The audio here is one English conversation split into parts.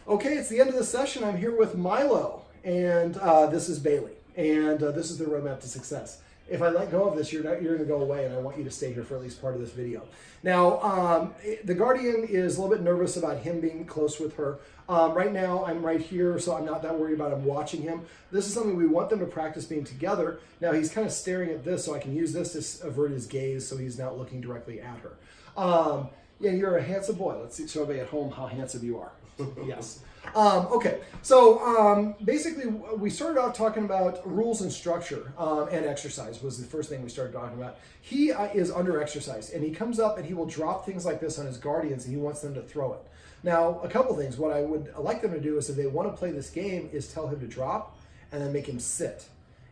Okay, it's the end of the session. I'm here with Milo, and this is Bailey, and this is the roadmap to success. If I let go of this, you're going to go away, and I want you to stay here for at least part of this video. Now, the Guardian is a little bit nervous about him being close with her. Right now, I'm right here, so I'm not that worried about him watching him. This is something we want them to practice being together. Now, he's kind of staring at this, so I can use this to avert his gaze so he's not looking directly at her. Yeah, you're a handsome boy. Let's see, show everybody at home how handsome you are. Yes. Okay, so basically we started off talking about rules and structure, and exercise was the first thing we started talking about. He is under-exercised, and he comes up and he will drop things like this on his guardians, and he wants them to throw it. Now, a couple things. What I would like them to do is, if they want to play this game, is tell him to drop and then make him sit.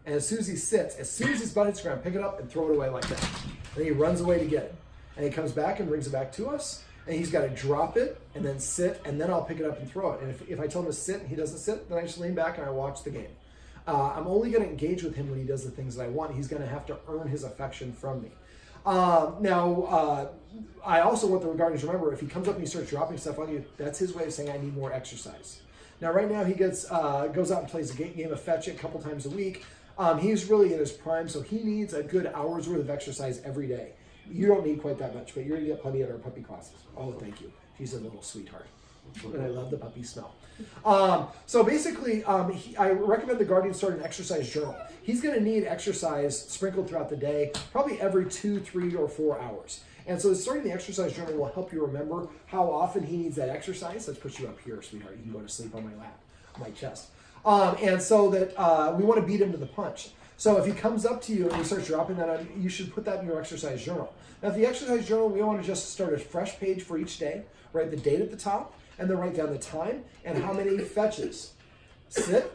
And as soon as he sits, as soon as his butt hits the ground, pick it up and throw it away like that. And he runs away to get it. And he comes back and brings it back to us. And he's got to drop it and then sit, and then I'll pick it up and throw it. And if I tell him to sit and he doesn't sit, then I just lean back and I watch the game. I'm only going to engage with him when he does the things that I want. He's going to have to earn his affection from me. Now, I also want the Guardians to remember, if he comes up and he starts dropping stuff on you, that's his way of saying, I need more exercise. Now, right now, he goes out and plays a game of fetch it a couple times a week. He's really in his prime, so he needs a good hour's worth of exercise every day. You don't need quite that much, but you're going to get plenty at our puppy classes. Oh, thank you. She's a little sweetheart. And I love the puppy smell. So basically, I recommend the Guardian start an exercise journal. He's going to need exercise sprinkled throughout the day, probably every 2, 3, or 4 hours. And so starting the exercise journal will help you remember how often he needs that exercise. Let's put you up here, sweetheart. You can go to sleep on my lap, on my chest. And so that we want to beat him to the punch. So if he comes up to you and he starts dropping that on, you should put that in your exercise journal. Now, the exercise journal, we want to just start a fresh page for each day, write the date at the top, and then write down the time and how many fetches. Sit.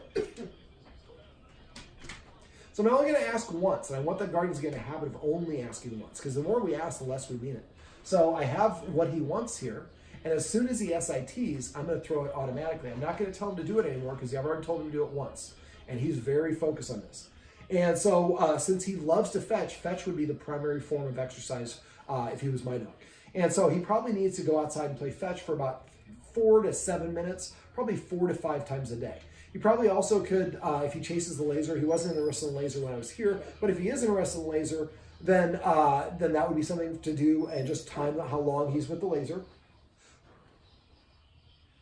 So I'm only going to ask once, and I want the Guardians to get in a habit of only asking once, because the more we ask, the less we mean it. So I have what he wants here, and as soon as he SITs, I'm going to throw it automatically. I'm not going to tell him to do it anymore, because I've already told him to do it once, and he's very focused on this. And so since he loves to fetch would be the primary form of exercise if he was my dog. And so he probably needs to go outside and play fetch for about 4 to 7 minutes, probably 4 to 5 times a day. He probably also could, if he chases the laser, he wasn't interested in laser when I was here, but if he is interested in laser, then that would be something to do, and just time how long he's with the laser.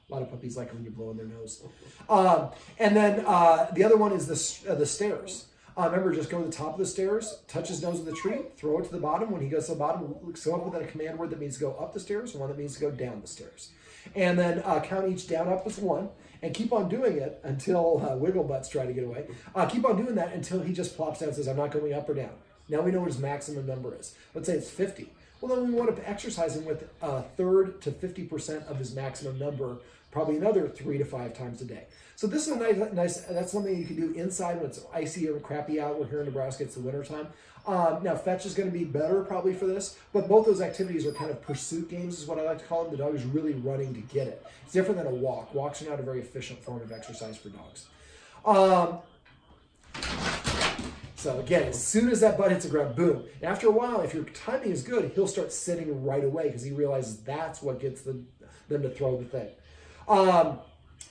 A lot of puppies like when you blow in their nose. And then the other one is the stairs. Remember, just go to the top of the stairs, touch his nose with the tree, throw it to the bottom. When he goes to the bottom, come up with a command word that means to go up the stairs and one that means to go down the stairs. And then count each down up as 1, and keep on doing it until Wiggle Butts try to get away. Keep on doing that until he just plops down and says, I'm not going up or down. Now we know what his maximum number is. Let's say it's 50. Well, then we want to exercise him with 1/3 to 50% of his maximum number, probably another 3 to 5 times a day. So this is a nice, that's something you can do inside when it's icy or crappy out. We're here in Nebraska, it's the winter time. Now fetch is going to be better probably for this, but both those activities are kind of pursuit games is what I like to call them. The dog is really running to get it. It's different than a walk. Walks are not a very efficient form of exercise for dogs. So again, as soon as that butt hits the ground, boom. And after a while, if your timing is good, he'll start sitting right away because he realizes that's what gets them to throw the thing.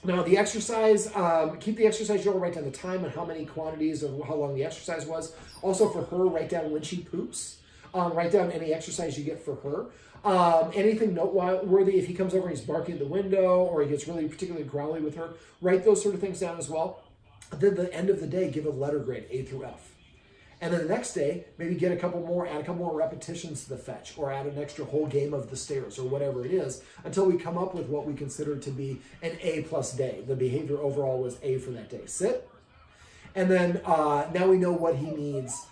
Now the exercise, keep the exercise journal, write down the time and how many quantities of how long the exercise was. Also for her, write down when she poops. Write down any exercise you get for her. Anything noteworthy, if he comes over and he's barking at the window or he gets really particularly growly with her, write those sort of things down as well. Then at the end of the day, give a letter grade, A through F. And then the next day, maybe get add a couple more repetitions to the fetch, or add an extra whole game of the stairs, or whatever it is, until we come up with what we consider to be an A+ day. The behavior overall was A for that day. Sit. And then now we know what he needs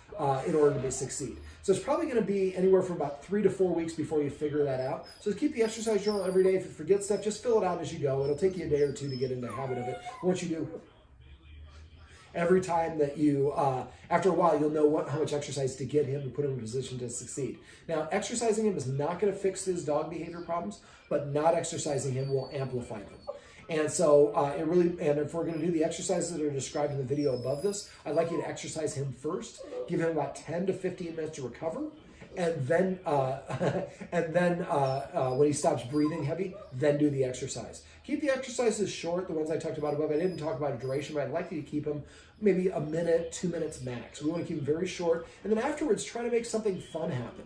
in order to succeed. So it's probably going to be anywhere from about 3 to 4 weeks before you figure that out. So just keep the exercise journal every day. If you forget stuff, just fill it out as you go. It'll take you a day or 2 to get into the habit of it. Once you do, every time that you, after a while, you'll know how much exercise to get him to put him in a position to succeed. Now, exercising him is not going to fix his dog behavior problems, but not exercising him will amplify them. And so and if we're going to do the exercises that are described in the video above this, I'd like you to exercise him first, give him about 10 to 15 minutes to recover, and then when he stops breathing heavy, then do the exercise. Keep the exercises short, the ones I talked about above. I didn't talk about a duration, but I'd like you to keep them maybe a minute, 2 minutes max. We want to keep them very short, and then afterwards, try to make something fun happen.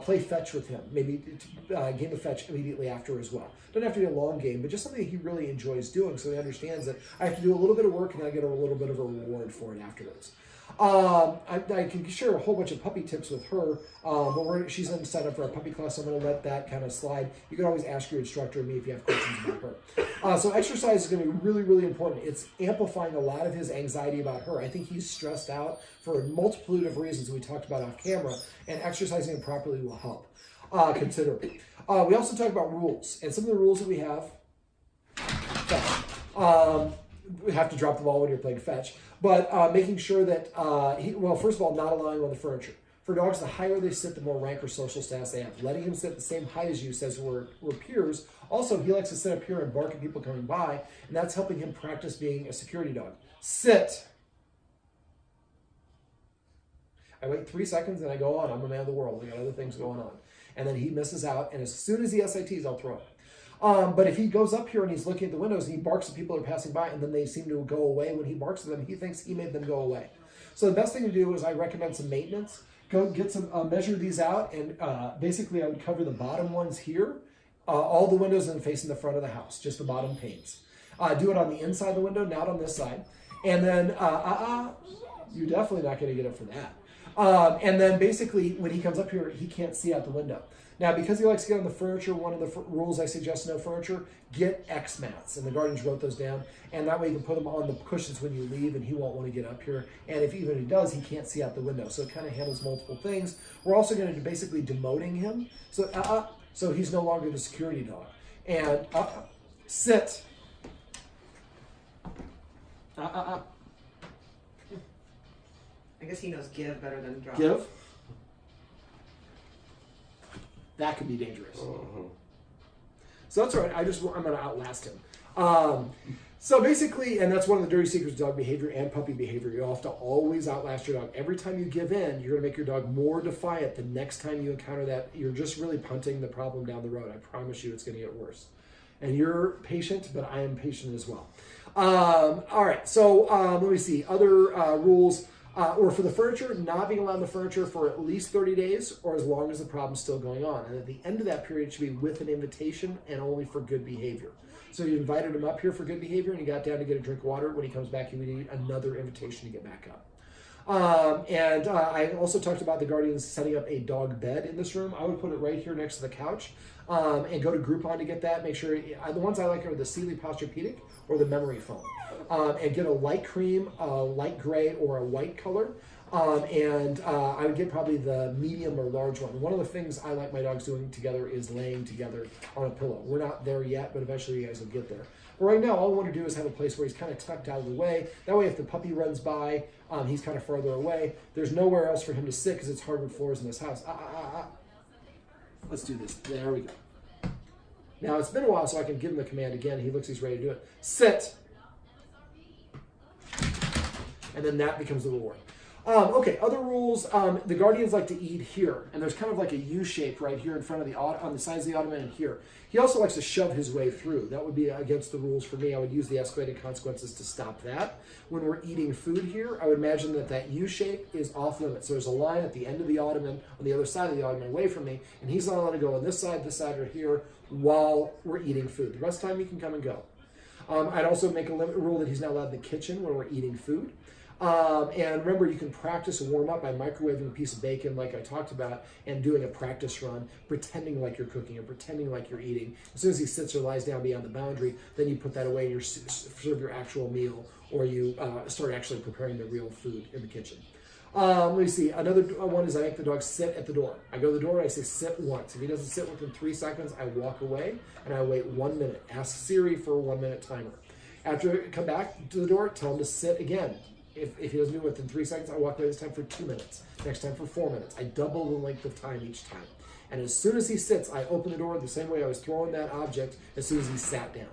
Play fetch with him, maybe game of fetch immediately after as well. Doesn't have to be a long game, but just something he really enjoys doing, so he understands that I have to do a little bit of work and I get a little bit of a reward for it afterwards. I can share a whole bunch of puppy tips with her, but she's going to sign up for a puppy class, so I'm going to let that kind of slide. You can always ask your instructor or me if you have questions about her. So exercise is going to be really, really important. It's amplifying a lot of his anxiety about her. I think he's stressed out for a multitude of reasons we talked about off camera, and exercising him properly will help considerably. We also talk about rules, and some of the rules that we have. We have to drop the ball when you're playing fetch, but making sure that, first of all, not allowing on the furniture. For dogs, the higher they sit, the more rank or social status they have. Letting him sit the same height as you says we're peers. Also, he likes to sit up here and bark at people coming by, and that's helping him practice being a security dog. Sit. I wait 3 seconds and I go on. I'm a man of the world. We got other things going on. And then he misses out, and as soon as he SITs, I'll throw it. But if he goes up here and he's looking at the windows and he barks at people that are passing by and then they seem to go away when he barks at them, he thinks he made them go away. So the best thing to do is I recommend some maintenance. Go get some, measure these out, and basically I would cover the bottom ones here, all the windows and facing the front of the house, just the bottom panes. Do it on the inside of the window, not on this side. And then, you're definitely not going to get it for that. And then basically when he comes up here, he can't see out the window. Now, because he likes to get on the furniture, one of the rules I suggest no furniture, get X mats. And the guardians wrote those down. And that way you can put them on the cushions when you leave, and he won't want to get up here. And even if he does, he can't see out the window. So it kind of handles multiple things. We're also going to be basically demoting him. So he's no longer the security dog. And sit. I guess he knows give better than drop. Give. That could be dangerous. So that's all right. I'm going to outlast him. So basically, and that's one of the dirty secrets of dog behavior and puppy behavior. You have to always outlast your dog. Every time you give in, you're going to make your dog more defiant the next time you encounter that. You're just really punting the problem down the road. I promise you it's going to get worse. And you're patient, but I am patient as well. All right. So let me see. Other rules. Or for the furniture, not being allowed in the furniture for at least 30 days or as long as the problem's still going on. And at the end of that period, it should be with an invitation and only for good behavior. So you invited him up here for good behavior and he got down to get a drink of water. When he comes back, he would need another invitation to get back up. I also talked about the guardians setting up a dog bed in this room. I would put it right here next to the couch and go to Groupon to get that. Make sure, the ones I like are the Sealy Posturepedic or the Memory Foam. And get a light cream, a light gray, or a white color. I would get probably the medium or large one. One of the things I like my dogs doing together is laying together on a pillow. We're not there yet, but eventually you guys will get there. But right now, all I want to do is have a place where he's kind of tucked out of the way. That way, if the puppy runs by, he's kind of further away. There's nowhere else for him to sit because it's hardwood floors in this house. Let's do this. There we go. Now, it's been a while, so I can give him the command again. He looks he's ready to do it. Sit. And then that becomes the reward. Okay, other rules. The guardians like to eat here, and there's kind of like a U shape right here in front of on the sides of the ottoman and here. He also likes to shove his way through. That would be against the rules for me. I would use the escalated consequences to stop that. When we're eating food here, I would imagine that U shape is off limits. So there's a line at the end of the ottoman, on the other side of the ottoman, away from me, and he's not allowed to go on this side, or here, while we're eating food. The rest of the time, he can come and go. I'd also make a rule that he's not allowed in the kitchen when we're eating food. And remember, you can practice a warm-up by microwaving a piece of bacon like I talked about and doing a practice run, pretending like you're cooking or pretending like you're eating. As soon as he sits or lies down beyond the boundary, then you put that away and you serve your actual meal, or you start actually preparing the real food in the kitchen. Let me see. Another one is I make the dog sit at the door. I go to the door and I say sit once. If he doesn't sit within 3 seconds, I walk away and I wait 1 minute. Ask Siri for a 1 minute timer. After I come back to the door, tell him to sit again. If he doesn't do it within 3 seconds, I walk away this time for 2 minutes. Next time for 4 minutes. I double the length of time each time. And as soon as he sits, I open the door the same way I was throwing that object as soon as he sat down.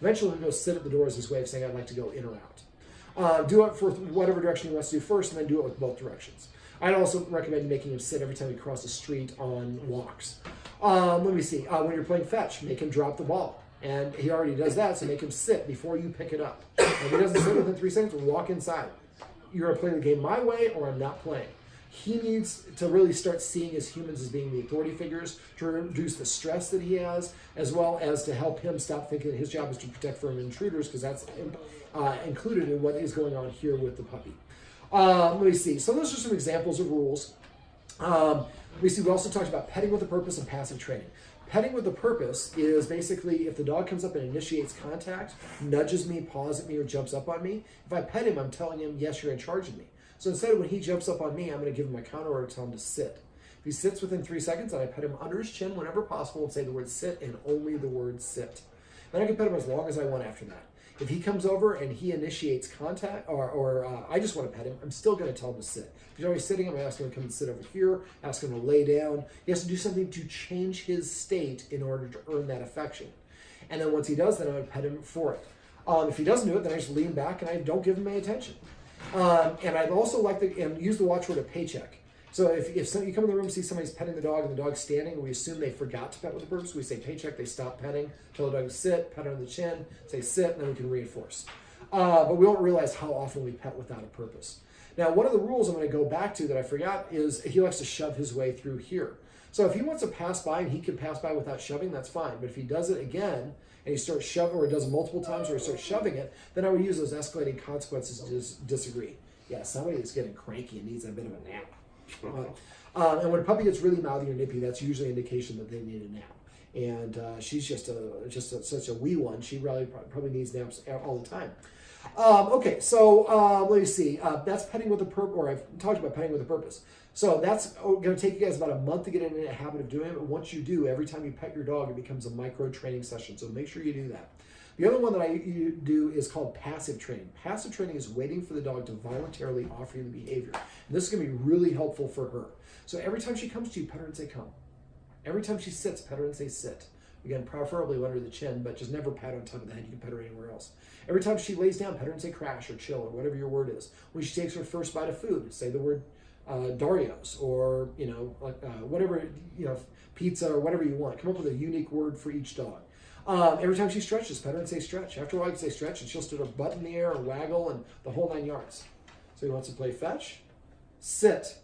Eventually, he'll go sit at the door as his way of saying, I'd like to go in or out. Do it for whatever direction he wants to do first, and then do it with both directions. I'd also recommend making him sit every time he crosses the street on walks. Let me see. When you're playing fetch, make him drop the ball. And he already does that, so make him sit before you pick it up. If he doesn't sit within 3 seconds, walk inside. You're going to play the game my way, or I'm not playing. He needs to really start seeing as humans as being the authority figures to reduce the stress that he has, as well as to help him stop thinking that his job is to protect from intruders, because that's included in what is going on here with the puppy. Let me see. So those are some examples of rules. We also talked about petting with a purpose and passive training. Petting with a purpose is basically if the dog comes up and initiates contact, nudges me, paws at me, or jumps up on me. If I pet him, I'm telling him, yes, you're in charge of me. So instead of when he jumps up on me, I'm going to give him a counter order to tell him to sit. If he sits within 3 seconds, and I pet him under his chin whenever possible and say the word sit and only the word sit. Then I can pet him as long as I want after that. If he comes over and he initiates contact, or I just want to pet him, I'm still going to tell him to sit. If he's already sitting, I'm going to ask him to come and sit over here, ask him to lay down. He has to do something to change his state in order to earn that affection. And then once he does, then I'm going to pet him for it. If he doesn't do it, then I just lean back and I don't give him any attention. And I'd also like to use the watchword of paycheck. So if you come in the room and see somebody's petting the dog and the dog's standing, and we assume they forgot to pet with a purpose, we say paycheck, they stop petting, tell the dog to sit, pet on the chin, say sit, and then we can reinforce. But we don't realize how often we pet without a purpose. Now, one of the rules I'm going to go back to that I forgot is he likes to shove his way through here. So if he wants to pass by and he can pass by without shoving, that's fine. But if he does it again, and he starts shoving, or he does it multiple times, or he starts shoving it, then I would use those escalating consequences to disagree. Yeah, somebody is getting cranky and needs a bit of a nap. And when a puppy gets really mouthy or nippy, that's usually an indication that they need a nap. And she's such a wee one. She really probably needs naps all the time. Okay, so let me see. That's petting with a purpose, or I've talked about petting with a purpose. So that's going to take you guys about a month to get in a habit of doing it. But once you do, every time you pet your dog, it becomes a micro training session. So make sure you do that. The other one that I do is called passive training. Passive training is waiting for the dog to voluntarily offer you the behavior. And this is going to be really helpful for her. So every time she comes to you, pet her and say, come. Every time she sits, pet her and say, sit. Again, preferably under the chin, but just never pat on top of the head. You can pet her anywhere else. Every time she lays down, pet her and say, crash or chill or whatever your word is. When she takes her first bite of food, say the word Darios or, whatever, pizza or whatever you want. Come up with a unique word for each dog. Every time she stretches, pet her and say stretch. After a while, you can say stretch, and she'll stick her butt in the air or waggle and the whole 9 yards. So he wants to play fetch, sit,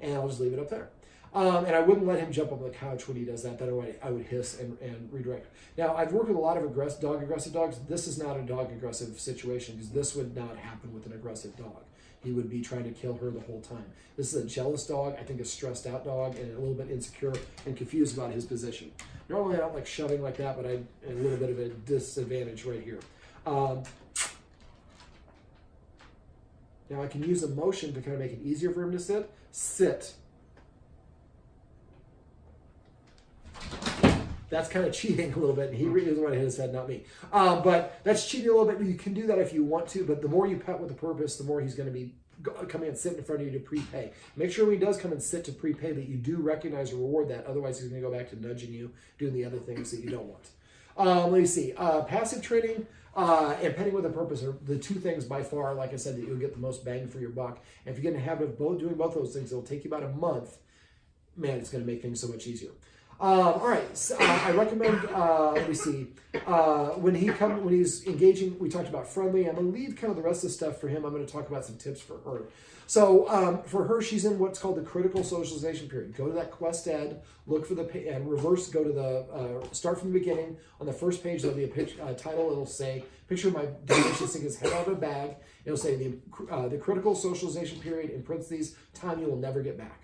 and I'll just leave it up there. And I wouldn't let him jump up on the couch when he does that. That way I would hiss and redirect. Now, I've worked with a lot of dog-aggressive dogs. This is not a dog-aggressive situation because this would not happen with an aggressive dog. He would be trying to kill her the whole time. This is a jealous dog, I think a stressed out dog, and a little bit insecure and confused about his position. Normally I don't like shoving like that, but I'm a little bit of a disadvantage right here. Now I can use a motion to kind of make it easier for him to sit. Sit. That's kind of cheating a little bit. He really doesn't want to hit his head, not me. But that's cheating a little bit. You can do that if you want to, but the more you pet with a purpose, the more he's going to be coming and sit in front of you to prepay. Make sure when he does come and sit to prepay that you do recognize or reward that. Otherwise, he's going to go back to nudging you, doing the other things that you don't want. Let me see. Passive training and petting with a purpose are the two things by far, like I said, that you'll get the most bang for your buck. And if you get in the habit of doing both those things, it'll take you about a month. Man, it's going to make things so much easier. All right, so, I recommend, let me see, when he's engaging, we talked about friendly. I'm going to leave kind of the rest of the stuff for him. I'm going to talk about some tips for her. So for her, she's in what's called the critical socialization period. Go to that Quest Ed, look for and reverse, go to the, start from the beginning. On the first page, there'll be a title. It'll say, picture my Dalmatian sticking his head out of a bag. It'll say the critical socialization period, in parentheses, time you will never get back.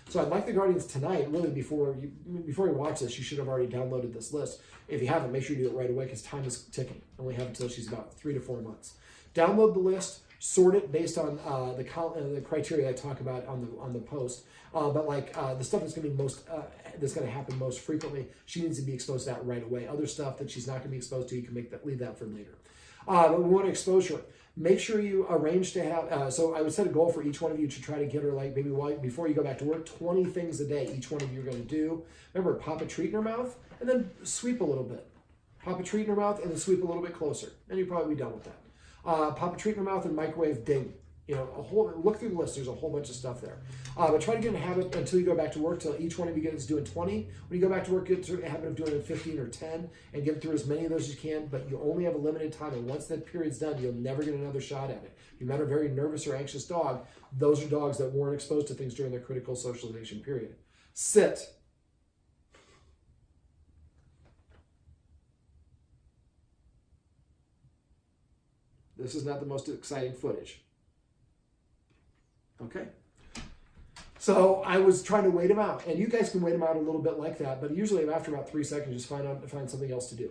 So I'd like the Guardians tonight, really before you watch this, you should have already downloaded this list. If you haven't, make sure you do it right away because time is ticking. And we have until she's about 3 to 4 months. Download the list, sort it based on the criteria I talk about on the post. But like the stuff that's going to be that's going to happen most frequently, she needs to be exposed to that right away. Other stuff that she's not going to be exposed to, you can leave that for later. But we want to expose her. Make sure you arrange to have, so I would set a goal for each one of you to try to get her, like maybe before you go back to work, 20 things a day each one of you are going to do. Remember, pop a treat in her mouth and then sweep a little bit. Pop a treat in her mouth and then sweep a little bit closer. And you'll probably be done with that. Pop a treat in her mouth and microwave ding. look through the list. There's a whole bunch of stuff there. But try to get in a habit until you go back to work, till each one of you is doing 20. When you go back to work, get into a habit of doing 15 or 10 and get through as many of those as you can, but you only have a limited time. And once that period's done, you'll never get another shot at it. If you met a very nervous or anxious dog, those are dogs that weren't exposed to things during their critical socialization period. Sit. This is not the most exciting footage. Okay. So I was trying to wait him out, and you guys can wait him out a little bit like that, but usually after about 3 seconds, just find something else to do.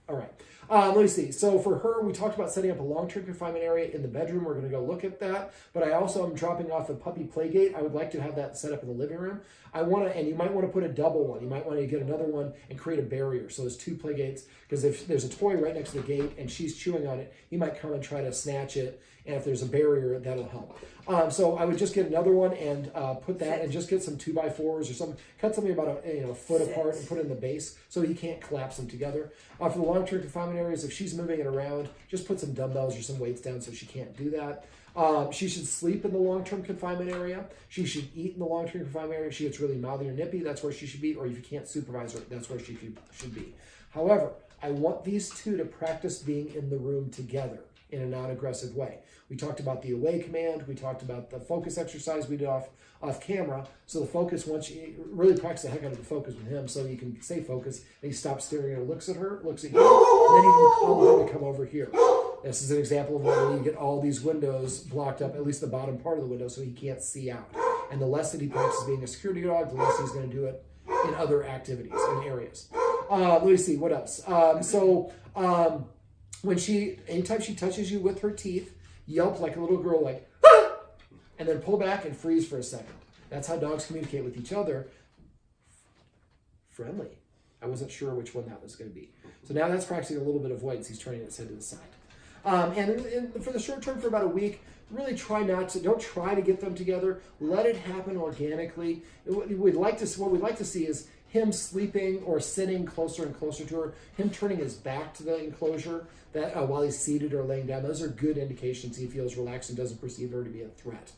All right. Let me see. So for her, we talked about setting up a long-term confinement area in the bedroom. We're going to go look at that. But I also am dropping off a puppy play gate. I would like to have that set up in the living room. And you might want to put a double one. You might want to get another one and create a barrier. So there's 2 play gates, because if there's a toy right next to the gate and she's chewing on it, he might come and try to snatch it. And if there's a barrier, that'll help. So I would just get another one and put that, and just get some 2x4s or something. Cut something about a foot apart and put it in the base so he can't collapse them together. For the long-term confinement areas, if she's moving it around, just put some dumbbells or some weights down so she can't do that. She should sleep in the long-term confinement area. She should eat in the long-term confinement area. If she gets really mouthy or nippy, that's where she should be. Or if you can't supervise her, that's where she should be. However, I want these 2 to practice being in the room together in a non-aggressive way. We talked about the away command. We talked about the focus exercise we did off camera. So the focus, once you really practice the heck out of the focus with him, so you can stay focused, and he stops staring and looks at her, looks at you, and then you can call her to come over here. This is an example of where you get all these windows blocked up, at least the bottom part of the window, so he can't see out. And the less that he practices being a security dog, the less he's going to do it in other activities and areas. Let me see, what else? Anytime she touches you with her teeth, yelp like a little girl, like, ah! And then pull back and freeze for a second. That's how dogs communicate with each other. Friendly. I wasn't sure which one that was going to be. So now that's practicing a little bit of avoidance. He's turning his head to the side. And for the short term, for about a week, really don't try to get them together. Let it happen organically. What we'd like to see is him sleeping or sitting closer and closer to her, him turning his back to the enclosure while he's seated or laying down. Those are good indications he feels relaxed and doesn't perceive her to be a threat.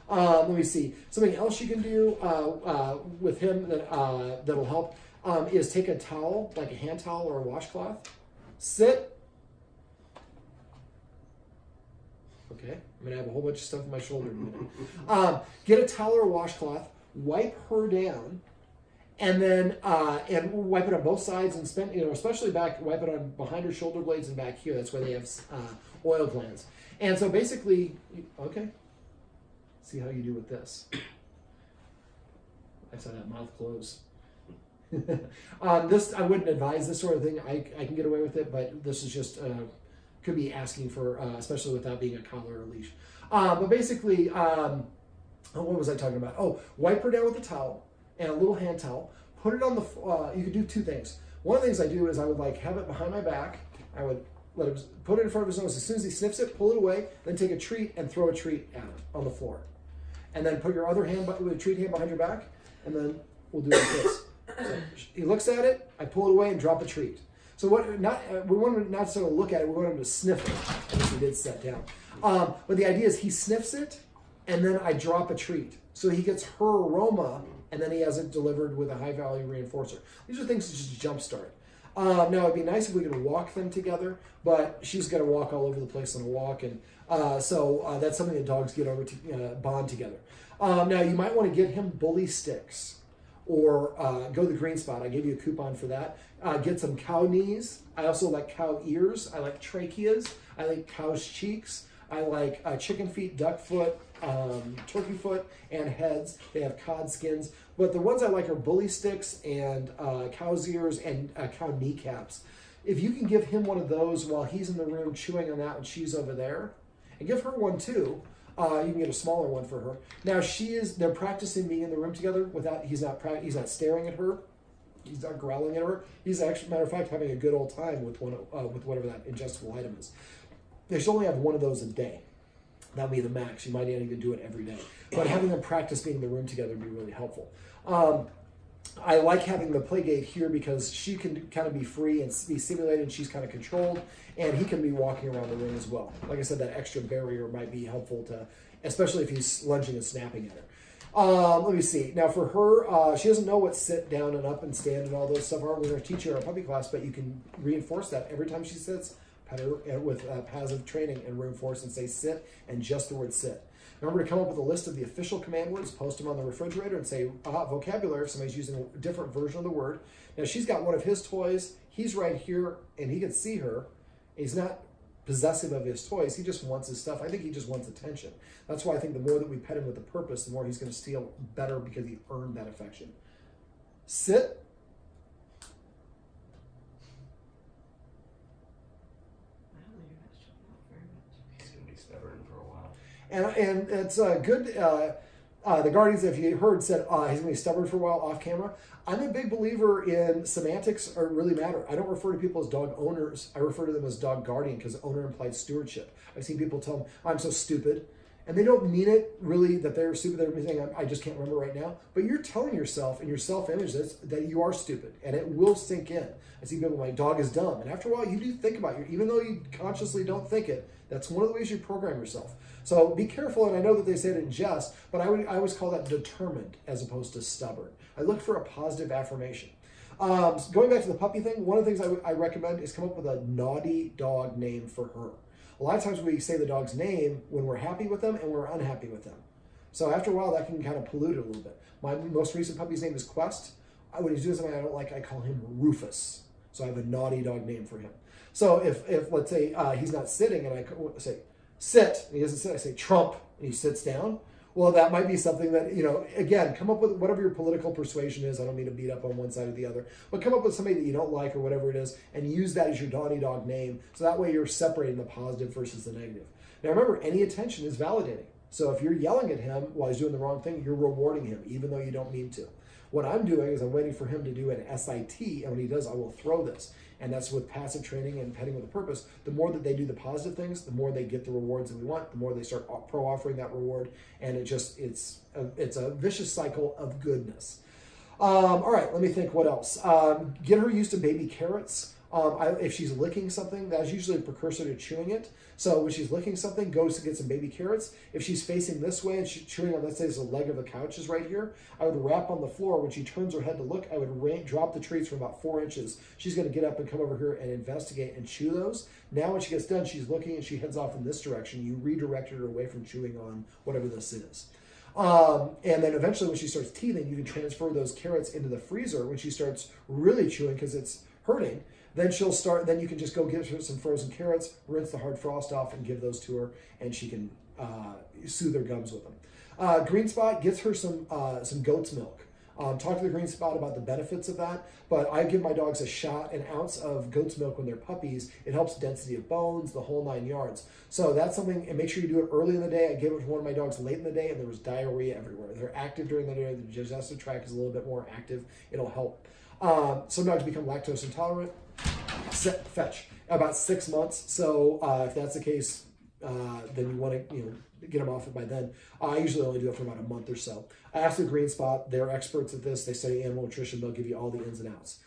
Let me see. Something else you can do with him that'll help is take a towel, like a hand towel or a washcloth, sit. Okay, I'm going to have a whole bunch of stuff on my shoulder in a minute. Get a towel or a washcloth, wipe her down, and then and wipe it on both sides, and especially back, wipe it on behind her shoulder blades and back here. That's where they have oil glands. And so basically, okay, see how you do with this. I saw that mouth close. This, I wouldn't advise this sort of thing. I can get away with it, but this is just could be asking for, especially without being a collar or a leash. But basically, what was I talking about? Oh, wipe her down with a towel and a little hand towel. Put it on the. You could do 2 things. One of the things I do is I would have it behind my back. I would let him put it in front of his nose. As soon as he sniffs it, pull it away. Then take a treat and throw a treat at it on the floor. And then put your other hand, with a treat hand behind your back, and then we'll do it like this. So he looks at it. I pull it away and drop a treat. So we want him not to sort of look at it, we want him to sniff it. I guess he did sit down. But the idea is he sniffs it, and then I drop a treat. So he gets her aroma, and then he has it delivered with a high-value reinforcer. These are things to just jumpstart. Now, it'd be nice if we could walk them together, but she's going to walk all over the place on a walk, and so that's something that dogs get over to bond together. Now, you might want to get him bully sticks, or go to the green spot. I gave you a coupon for that. Get some cow knees. I also like cow ears. I like tracheas. I like cow's cheeks. I like chicken feet, duck foot, turkey foot, and heads. They have cod skins. But the ones I like are bully sticks and cow's ears and cow kneecaps. If you can give him one of those while he's in the room chewing on that and she's over there, and give her one too, you can get a smaller one for her. Now they're practicing being in the room together without, he's not staring at her. He's not growling at her. He's actually, matter of fact, having a good old time with whatever that ingestible item is. They should only have one of those a day. That would be the max. You might not even do it every day. But having them practice being in the room together would be really helpful. I like having the play gate here because she can kind of be free and be simulated, and she's kind of controlled, and he can be walking around the ring as well. Like I said, that extra barrier might be helpful to, especially if he's lunging and snapping at her. Let me see. Now for her, she doesn't know what sit, down, and up and stand and all those stuff are. We're going to teach her in our puppy class, but you can reinforce that every time she sits. Pet her with passive training and reinforce and say sit and just the word sit. Remember to come up with a list of the official command words, post them on the refrigerator, and say vocabulary if somebody's using a different version of the word. Now she's got one of his toys. He's right here, and he can see her. He's not possessive of his toys. He just wants his stuff. I think he just wants attention. That's why I think the more that we pet him with a purpose, the more he's going to steal better because he earned that affection. Sit. He's going to be stubborn for a while. And it's good. The Guardians, if you heard, said he's going to be stubborn for a while off camera. I'm a big believer in semantics really matter. I don't refer to people as dog owners. I refer to them as dog guardian because owner implies stewardship. I've seen people tell them, I'm so stupid. And they don't mean it really that they're stupid. They're saying, I just can't remember right now. But you're telling yourself in your self-image that you are stupid. And it will sink in. I see people, my dog is dumb. And after a while, you do think about it. Even though you consciously don't think it, that's one of the ways you program yourself. So be careful. And I know that they say it in jest, but I always call that determined as opposed to stubborn. I look for a positive affirmation. Going back to the puppy thing, one of the things I recommend is come up with a naughty dog name for her. A lot of times we say the dog's name when we're happy with them and we're unhappy with them. So after a while, that can kind of pollute it a little bit. My most recent puppy's name is Quest. When he's doing something I don't like, I call him Rufus. So I have a naughty dog name for him. So if let's say he's not sitting and I say, sit, and he doesn't sit, I say, Trump, and he sits down. Well, that might be something that, again, come up with whatever your political persuasion is. I don't mean to beat up on one side or the other, but come up with somebody that you don't like or whatever it is and use that as your naughty dog name. So that way you're separating the positive versus the negative. Now remember, any attention is validating. So if you're yelling at him while he's doing the wrong thing, you're rewarding him, even though you don't mean to. What I'm doing is I'm waiting for him to do an SIT, and when he does, I will throw this. And that's with passive training and petting with a purpose. The more that they do the positive things, the more they get the rewards that we want, the more they start pro-offering that reward, and it's a vicious cycle of goodness. All right, let me think what else. Get her used to baby carrots. If she's licking something, that's usually a precursor to chewing it. So when she's licking something, goes to get some baby carrots. If she's facing this way and she's chewing on, let's say there's a leg of a couch is right here, I would wrap on the floor. When she turns her head to look, I would drop the treats from about 4 inches. She's going to get up and come over here and investigate and chew those. Now when she gets done, she's looking and she heads off in this direction. You redirected her away from chewing on whatever this is. And then eventually when she starts teething, you can transfer those carrots into the freezer when she starts really chewing because it's hurting. Then then you can just go give her some frozen carrots, rinse the hard frost off and give those to her, and she can soothe her gums with them. Green Spot gets her some goat's milk. Talk to the Green Spot about the benefits of that, but I give my dogs an ounce of goat's milk when they're puppies. It helps density of bones, the whole 9 yards. So that's something, and make sure you do it early in the day. I gave it to one of my dogs late in the day, and there was diarrhea everywhere. They're active during the day. The digestive tract is a little bit more active. It'll help. Some dogs become lactose intolerant. Fetch about 6 months. So if that's the case, then you want to get them off it by then. I usually only do it for about a month or so. I asked the Green Spot; they're experts at this. They study animal nutrition. They'll give you all the ins and outs.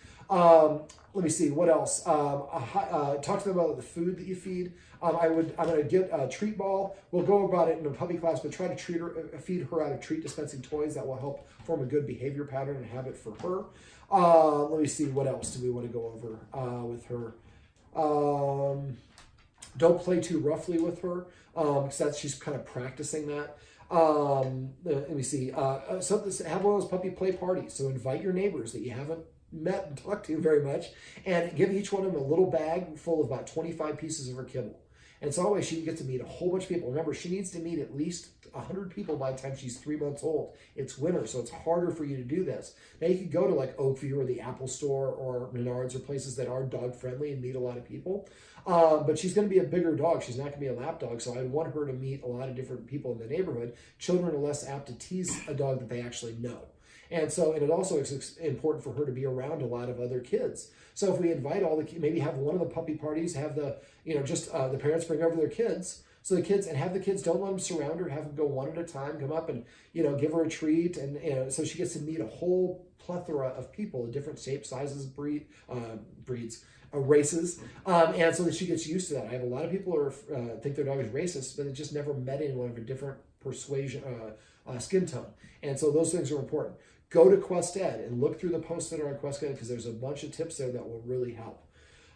Let me see what else. Talk to them about the food that you feed. I'm going to get a treat ball. We'll go about it in a puppy class, but try to feed her out of treat dispensing toys. That will help form a good behavior pattern and habit for her. Let me see what else do we want to go over with her. Don't play too roughly with her because she's kind of practicing that. Let me see. So have one of those puppy play parties. So invite your neighbors that you haven't met and talked to very much, and give each one of them a little bag full of about 25 pieces of her kibble. And so always she gets to meet a whole bunch of people. Remember, she needs to meet at least 100 people by the time she's 3 months old. It's winter, so it's harder for you to do this. Now you could go to like Oakview or the Apple Store or Menards or places that are dog friendly and meet a lot of people. But she's going to be a bigger dog. She's not going to be a lap dog, so I want her to meet a lot of different people in the neighborhood. Children are less apt to tease a dog that they actually know. And it also is important for her to be around a lot of other kids. So if we invite all the kids, maybe have one of the puppy parties, have the parents bring over their kids. So the kids, and have the kids, don't let them surround her, have them go one at a time, come up and, give her a treat. And so she gets to meet a whole plethora of people, different shapes, sizes, breeds, races. And so that she gets used to that. I have a lot of people who think their dog is racist, but they just never met anyone of a different persuasion, skin tone. And so those things are important. Go to QuestEd and look through the posts that are on QuestEd, because there's a bunch of tips there that will really help.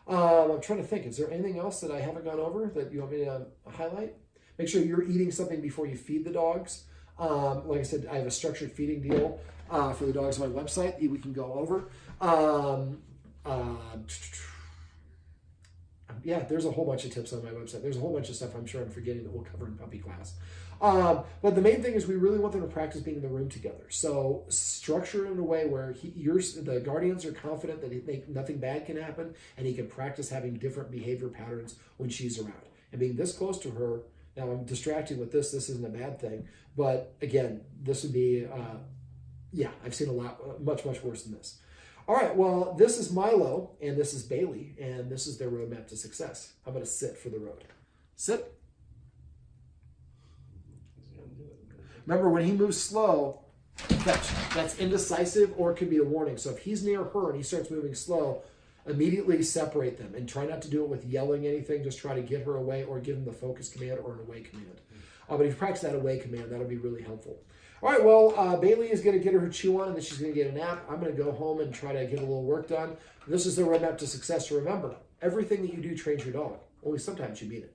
I'm trying to think, is there anything else that I haven't gone over that you want me to highlight? Make sure you're eating something before you feed the dogs. Like I said, I have a structured feeding deal for the dogs on my website that we can go over. Yeah, there's a whole bunch of tips on my website. There's a whole bunch of stuff I'm sure I'm forgetting that we'll cover in puppy class. But the main thing is we really want them to practice being in the room together. So structure it in a way where the guardians are confident that nothing bad can happen, and he can practice having different behavior patterns when she's around. And being this close to her, now I'm distracting with this isn't a bad thing, but again, this would be, I've seen a lot, much, much worse than this. All right, well, this is Milo, and this is Bailey, and this is their roadmap to success. I'm going to sit for the road. Sit. Remember, when he moves slow, that's indecisive, or it could be a warning. So if he's near her and he starts moving slow, immediately separate them and try not to do it with yelling anything. Just try to get her away or give him the focus command or an away command. But if you practice that away command, that'll be really helpful. All right, well, Bailey is going to get her chew on, and then she's going to get a nap. I'm going to go home and try to get a little work done. This is the roadmap to success. So remember, everything that you do trains your dog. Only sometimes you mean it.